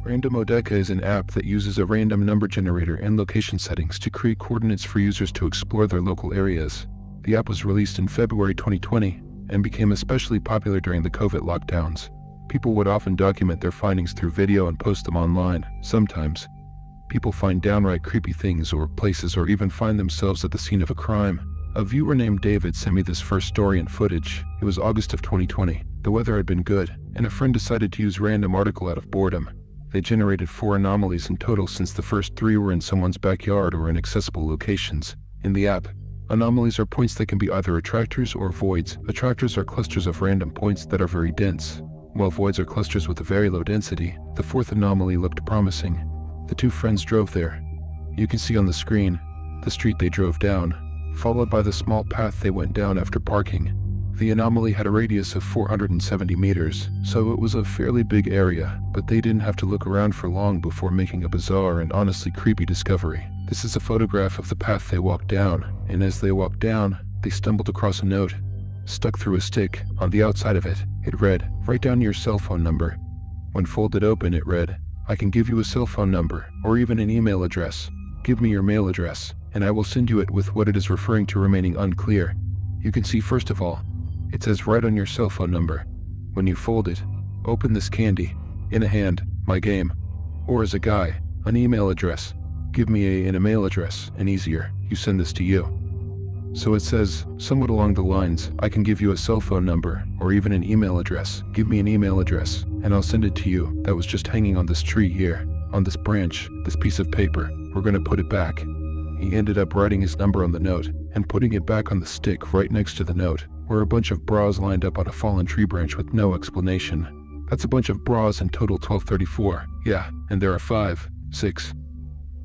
Randonautica is an app that uses a random number generator and location settings to create coordinates for users to explore their local areas. The app was released in February 2020 and became especially popular during the COVID lockdowns. People would often document their findings through video and post them online. Sometimes, people find downright creepy things or places, or even find themselves at the scene of a crime. A viewer named David sent me this first story and footage. It was August of 2020. The weather had been good, and a friend decided to use Randonautica out of boredom. They generated 4 anomalies in total, since the first 3 were in someone's backyard or in accessible locations. In the app, anomalies are points that can be either attractors or voids. Attractors are clusters of random points that are very dense, while voids are clusters with a very low density. The 4th anomaly looked promising. The 2 friends drove there. You can see on the screen the street they drove down, followed by the small path they went down after parking. The anomaly had a radius of 470 meters, so it was a fairly big area, but they didn't have to look around for long before making a bizarre and honestly creepy discovery. This is a photograph of the path they walked down, and as they walked down, they stumbled across a note stuck through a stick. On the outside of it, it read, "Write down your cell phone number." When folded open, it read, "I can give you a cell phone number, or even an email address. Give me your mail address, and I will send you it," with what it is referring to remaining unclear. You can see, first of all, it says "write on your cell phone number." When you fold it, open this candy. In a hand, my game. Or as a guy, an email address. Give me an email address, and easier, you send this to you. So it says, somewhat along the lines, "I can give you a cell phone number, or even an email address. Give me an email address, and I'll send it to you." That was just hanging on this tree here, on this branch, this piece of paper. We're gonna put it back. He ended up writing his number on the note, and putting it back on the stick right next to the note, were a bunch of bras lined up on a fallen tree branch with no explanation. That's a bunch of bras in total, 1234. Yeah, and there are 5, 6.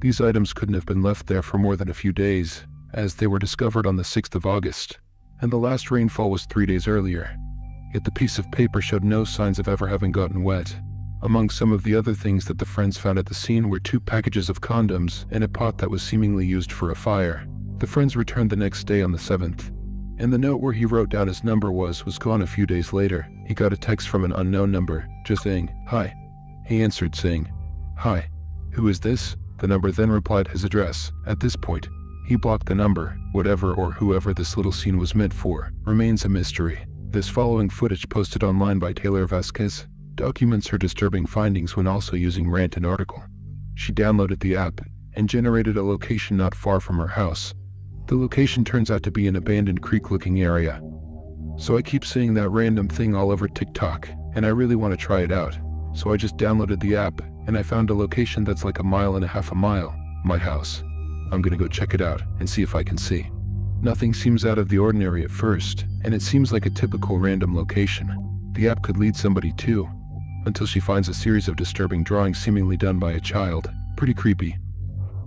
These items couldn't have been left there for more than a few days, as they were discovered on the 6th of August, and the last rainfall was 3 days earlier. Yet the piece of paper showed no signs of ever having gotten wet. Among some of the other things that the friends found at the scene were 2 packages of condoms and a pot that was seemingly used for a fire. The friends returned the next day on the 7th. And the note where he wrote down his number was gone a few days later. He got a text from an unknown number, just saying, "Hi." He answered saying, "Hi. Who is this?" The number then replied his address. At this point, he blocked the number. Whatever or whoever this little scene was meant for remains a mystery. This following footage, posted online by Taylor Vasquez, documents her disturbing findings when also using Randonautica. She downloaded the app and generated a location not far from her house. The location turns out to be an abandoned creek-looking area. So I keep seeing that random thing all over TikTok, and I really want to try it out. So I just downloaded the app, and I found a location that's like 1.5 miles, my house. I'm gonna go check it out and see if I can see. Nothing seems out of the ordinary at first, and it seems like a typical random location the app could lead somebody to, until she finds a series of disturbing drawings seemingly done by a child. Pretty creepy.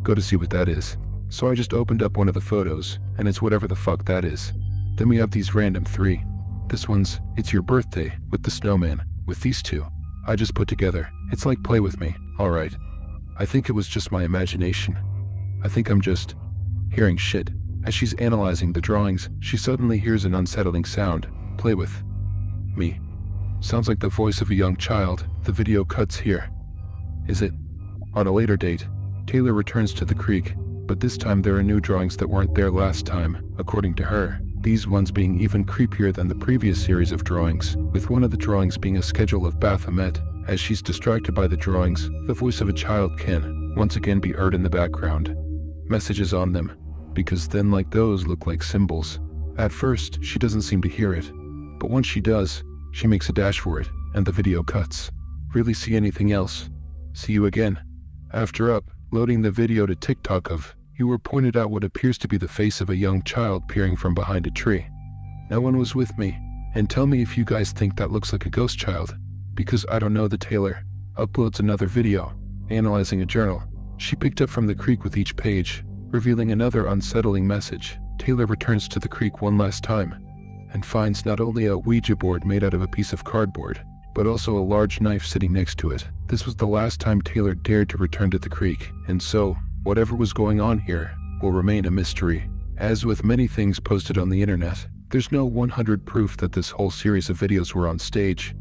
Go to see what that is. So I just opened up one of the photos, and it's whatever the fuck that is. Then we have these random 3. This one's, "It's your birthday," with the snowman. With these 2, I just put together, "It's like play with me." Alright. I think it was just my imagination. I think I'm just hearing shit. As she's analyzing the drawings, she suddenly hears an unsettling sound. "Play with me." Sounds like the voice of a young child. The video cuts here. Is it? On a later date, Taylor returns to the creek, but this time there are new drawings that weren't there last time, according to her. These ones being even creepier than the previous series of drawings, with one of the drawings being a schedule of Baphomet. As she's distracted by the drawings, the voice of a child can once again be heard in the background. Messages on them, because then like those look like symbols. At first, she doesn't seem to hear it, but once she does, she makes a dash for it, and the video cuts. Really see anything else? See you again. After uploading the video to TikTok of, you were pointed out what appears to be the face of a young child peering from behind a tree. No one was with me, and tell me if you guys think that looks like a ghost child, because I don't know. The Taylor uploads another video, analyzing a journal she picked up from the creek with each page, revealing another unsettling message. Taylor returns to the creek one last time, and finds not only a Ouija board made out of a piece of cardboard, but also a large knife sitting next to it. This was the last time Taylor dared to return to the creek, and so, whatever was going on here will remain a mystery. As with many things posted on the internet, there's no 100% proof that this whole series of videos were on stage.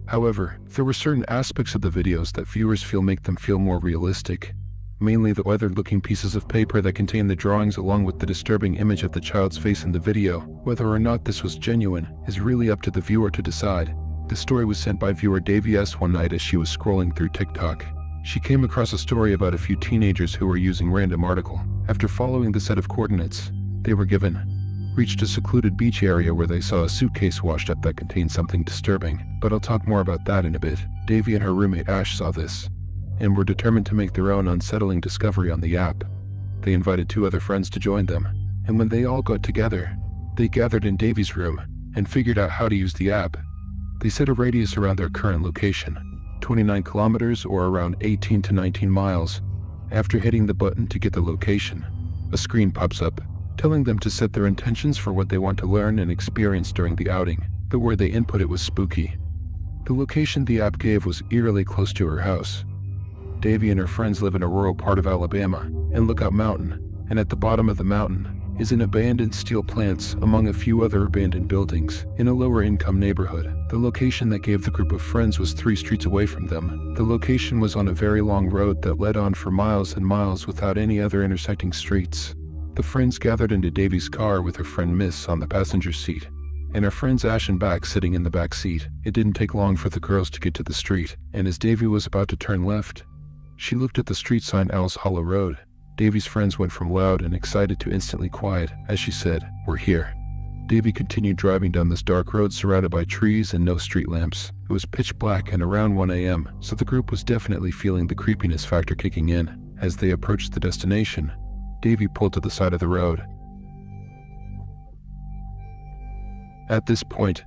However, there were certain aspects of the videos that viewers feel make them feel more realistic. Mainly the weathered-looking pieces of paper that contain the drawings along with the disturbing image of the child's face in the video. Whether or not this was genuine is really up to the viewer to decide. The story was sent by viewer Davy S. one night as she was scrolling through TikTok. She came across a story about a few teenagers who were using Randonautica. After following the set of coordinates they were given, reached a secluded beach area where they saw a suitcase washed up that contained something disturbing, but I'll talk more about that in a bit. Davy and her roommate Ash saw this, and were determined to make their own unsettling discovery on the app. They invited 2 other friends to join them, and when they all got together, they gathered in Davy's room and figured out how to use the app. They set a radius around their current location, 29 kilometers or around 18 to 19 miles. After hitting the button to get the location, a screen pops up, telling them to set their intentions for what they want to learn and experience during the outing. The word they input it was spooky. The location the app gave was eerily close to her house. Davy and her friends live in a rural part of Alabama and Lookout Mountain, and at the bottom of the mountain is an abandoned steel plants among a few other abandoned buildings in a lower income neighborhood. The location that gave the group of friends was 3 streets away from them. The location was on a very long road that led on for miles and miles without any other intersecting streets. The friends gathered into Davy's car with her friend Miss on the passenger seat, and her friends Ash and Back sitting in the back seat. It didn't take long for the girls to get to the street, and as Davy was about to turn left, she looked at the street sign Owl's Hollow Road. Davy's friends went from loud and excited to instantly quiet as she said, "We're here." Davy continued driving down this dark road surrounded by trees and no street lamps. It was pitch black and around 1 a.m., so the group was definitely feeling the creepiness factor kicking in. As they approached the destination, Davy pulled to the side of the road. At this point,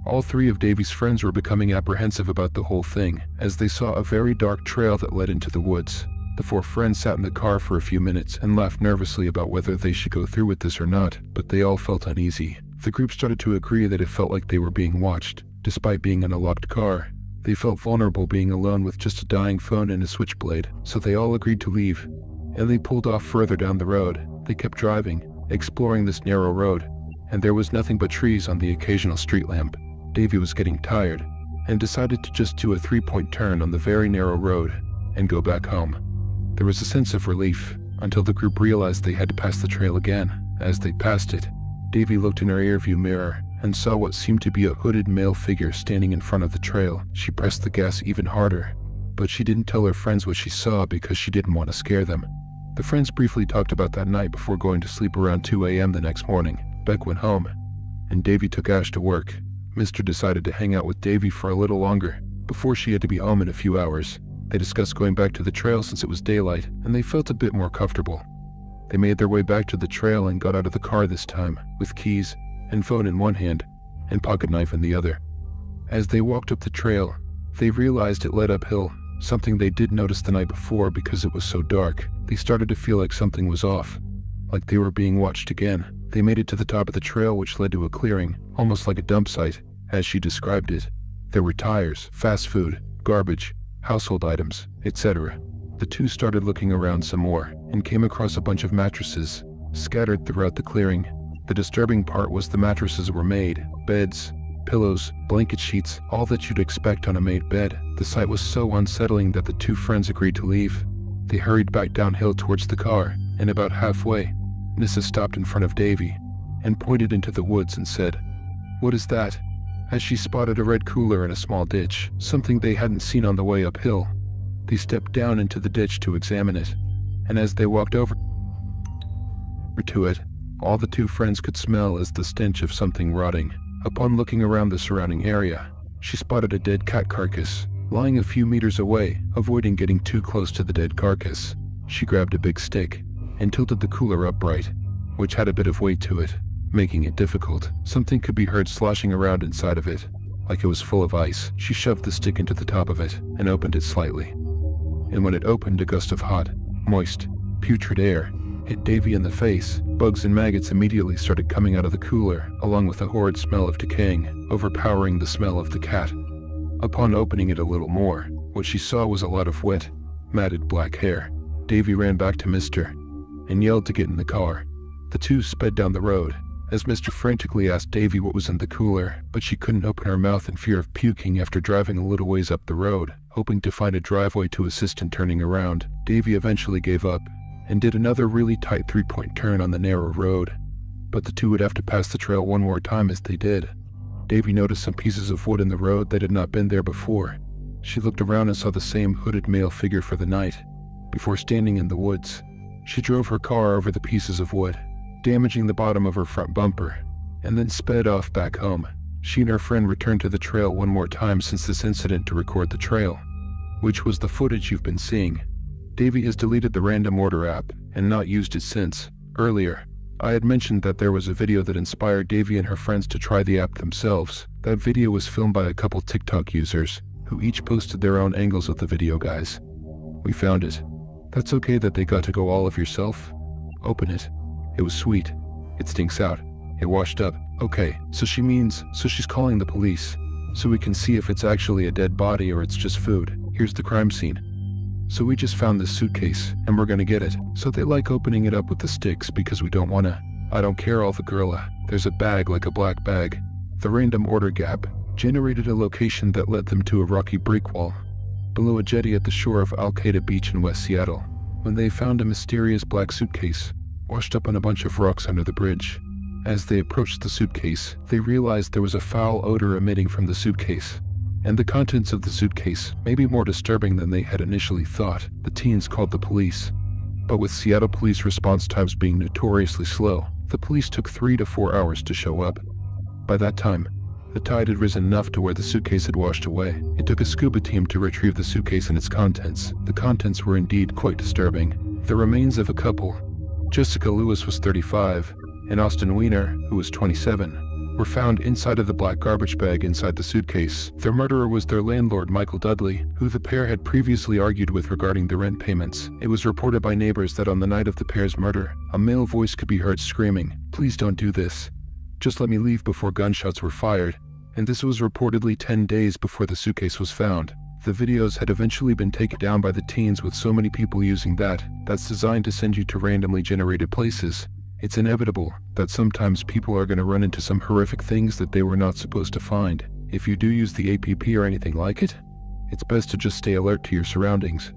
all 3 of Davy's friends were becoming apprehensive about the whole thing, as they saw a very dark trail that led into the woods. The 4 friends sat in the car for a few minutes and laughed nervously about whether they should go through with this or not, but they all felt uneasy. The group started to agree that it felt like they were being watched. Despite being in a locked car, they felt vulnerable being alone with just a dying phone and a switchblade, so they all agreed to leave, and they pulled off further down the road. They kept driving, exploring this narrow road, and there was nothing but trees on the occasional street lamp. Davy was getting tired, and decided to just do a 3-point turn on the very narrow road and go back home. There was a sense of relief, until the group realized they had to pass the trail again. As they passed it, Davy looked in her rearview mirror and saw what seemed to be a hooded male figure standing in front of the trail. She pressed the gas even harder, but she didn't tell her friends what she saw because she didn't want to scare them. The friends briefly talked about that night before going to sleep around 2 a.m. the next morning. Beck went home, and Davy took Ash to work. Mr. decided to hang out with Davy for a little longer, before she had to be home in a few hours. They discussed going back to the trail since it was daylight, and they felt a bit more comfortable. They made their way back to the trail and got out of the car this time, with keys and phone in one hand, and pocket knife in the other. As they walked up the trail, they realized it led uphill, something they did notice the night before because it was so dark. They started to feel like something was off, like they were being watched again. They made it to the top of the trail, which led to a clearing, almost like a dump site, as she described it. There were tires, fast food, garbage, household items, etc. The 2 started looking around some more, and came across a bunch of mattresses, scattered throughout the clearing. The disturbing part was the mattresses were made, beds, pillows, blanket sheets, all that you'd expect on a made bed. The sight was so unsettling that the 2 friends agreed to leave. They hurried back downhill towards the car, and about halfway, Nissa stopped in front of Davy, and pointed into the woods and said, "What is that?" as she spotted a red cooler in a small ditch, something they hadn't seen on the way uphill. They stepped down into the ditch to examine it, and as they walked over to it, all the 2 friends could smell is the stench of something rotting. Upon looking around the surrounding area, she spotted a dead cat carcass, lying a few meters away, avoiding getting too close to the dead carcass. She grabbed a big stick, and tilted the cooler upright, which had a bit of weight to it, making it difficult. Something could be heard sloshing around inside of it, like it was full of ice. She shoved the stick into the top of it, and opened it slightly. And when it opened, a gust of hot, moist, putrid air hit Davy in the face. Bugs and maggots immediately started coming out of the cooler, along with a horrid smell of decaying, overpowering the smell of the cat. Upon opening it a little more, what she saw was a lot of wet, matted black hair. Davy ran back to Mr. and yelled to get in the car. The 2 sped down the road. as Mr. frantically asked Davy what was in the cooler, but she couldn't open her mouth in fear of puking after driving a little ways up the road, hoping to find a driveway to assist in turning around. Davy eventually gave up and did another really tight 3-point turn on the narrow road, but the two would have to pass the trail one more time as they did. Davy noticed some pieces of wood in the road that had not been there before. She looked around and saw the same hooded male figure for the night. Before standing in the woods, she drove her car over the pieces of wood, damaging the bottom of her front bumper, and then sped off back home. She and her friend returned to the trail one more time since this incident to record the trail, which was the footage you've been seeing. Davy has deleted the Random Order app and not used it since. Earlier, I had mentioned that there was a video that inspired Davy and her friends to try the app themselves. That video was filmed by a couple TikTok users, who each posted their own angles of the video, guys. We found it. That's okay that they got to go all of yourself. Open it. It was sweet. It stinks out. It washed up. Okay, so she's calling the police, so we can see if it's actually a dead body or it's just food. Here's the crime scene. So we just found this suitcase, and we're gonna get it. So they like opening it up with the sticks because we don't wanna. I don't care all the gorilla. There's a bag like a black bag. The Random Order gap generated a location that led them to a rocky break wall below a jetty at the shore of Al-Qaeda Beach in West Seattle, when they found a mysterious black suitcase washed up on a bunch of rocks under the bridge. As they approached the suitcase, they realized there was a foul odor emitting from the suitcase, and the contents of the suitcase may be more disturbing than they had initially thought. The teens called the police, but with Seattle police response times being notoriously slow, the police took 3 to 4 hours to show up. By that time, the tide had risen enough to where the suitcase had washed away. It took a scuba team to retrieve the suitcase and its contents. The contents were indeed quite disturbing. The remains of a couple, Jessica Lewis was 35, and Austin Weiner, who was 27, were found inside of the black garbage bag inside the suitcase. Their murderer was their landlord, Michael Dudley, who the pair had previously argued with regarding the rent payments. It was reported by neighbors that on the night of the pair's murder, a male voice could be heard screaming, "Please don't do this. Just let me leave," before gunshots were fired, and this was reportedly 10 days before the suitcase was found. The videos had eventually been taken down by the teens with so many people using that's designed to send you to randomly generated places. It's inevitable that sometimes people are going to run into some horrific things that they were not supposed to find. If you do use the app or anything like it, it's best to just stay alert to your surroundings.